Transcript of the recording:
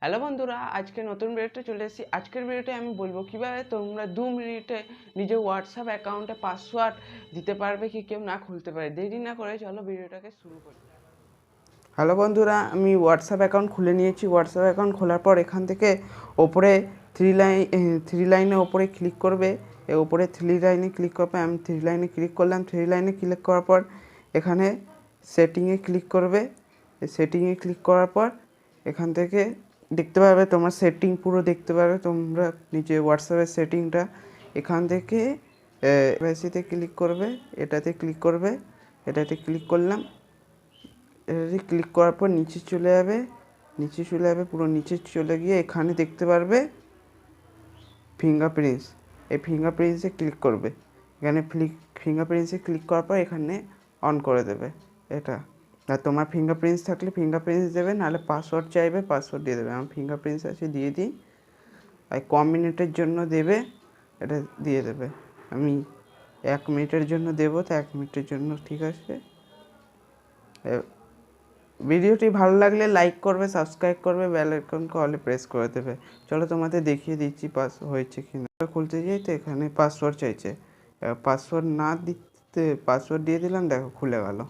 Hello বন্ধুরা, আজকে নতুন ভিডিওতে চলে এসেছি। আজকের ভিডিওতে আমি বলবো কিভাবে তোমরা 2 মিনিটে নিজের হোয়াটসঅ্যাপ অ্যাকাউন্টে পাসওয়ার্ড দিতে পারবে কি কেউ না খুলতে পারে। দেরি না করে চলো ভিডিওটাকে শুরু করি। হ্যালো বন্ধুরা, আমি হোয়াটসঅ্যাপ অ্যাকাউন্ট খুলে নিয়েছি। হোয়াটসঅ্যাপ অ্যাকাউন্ট খোলার পর এখান থেকে ওপরে থ্রি লাইনে ওপরে ক্লিক করবে। ওপরে থ্রি লাইনে ক্লিক করবে। আমি থ্রি লাইনে ক্লিক করলাম। থ্রি লাইনে ক্লিক করার পর এখানে সেটিংয়ে ক্লিক করবে। সেটিংয়ে ক্লিক করার পর এখান থেকে দেখতে পাবে তোমার সেটিং পুরো দেখতে পাবে তোমরা নিচে হোয়াটসঅ্যাপের সেটিংটা। এখান থেকে প্রাইভেসিতে ক্লিক করবে, এটাতে ক্লিক করবে। এটাতে ক্লিক করলাম। এটাতে ক্লিক করার পর নিচে চলে যাবে। পুরো নিচে চলে গিয়ে এখানে দেখতে পারবে ফিঙ্গারপ্রিন্টস। এই ফিঙ্গারপ্রিন্টসে ক্লিক করবে। এখানে ফিঙ্গারপ্রিন্টসে ক্লিক করার পর এখানে অন করে দেবে এটা। আর তোমার ফিঙ্গারপ্রিন্টস থাকলে ফিঙ্গারপ্রিন্টস দেবে, নাহলে পাসওয়ার্ড চাইবে পাসওয়ার্ড দিয়ে দেবে। আমার ফিঙ্গারপ্রিন্টস আছে, দিয়ে দিই। আর মিনিটের জন্য দেবে, এটা দিয়ে দেবে। আমি 1 মিনিটের জন্য দেবো, তো 1 মিনিটের জন্য ঠিক আছে। ভিডিওটি ভালো লাগলে লাইক করবে, সাবস্ক্রাইব করবে, বেল আইকনকে অলে প্রেস করে দেবে। চলো তোমাদের দেখিয়ে দিচ্ছি পাস হয়েছে কি না। খুলতে যাই তো এখানে পাসওয়ার্ড চাইছে। পাসওয়ার্ড না দিতে পাসওয়ার্ড দিয়ে দিলাম, দেখো খুলে গেল।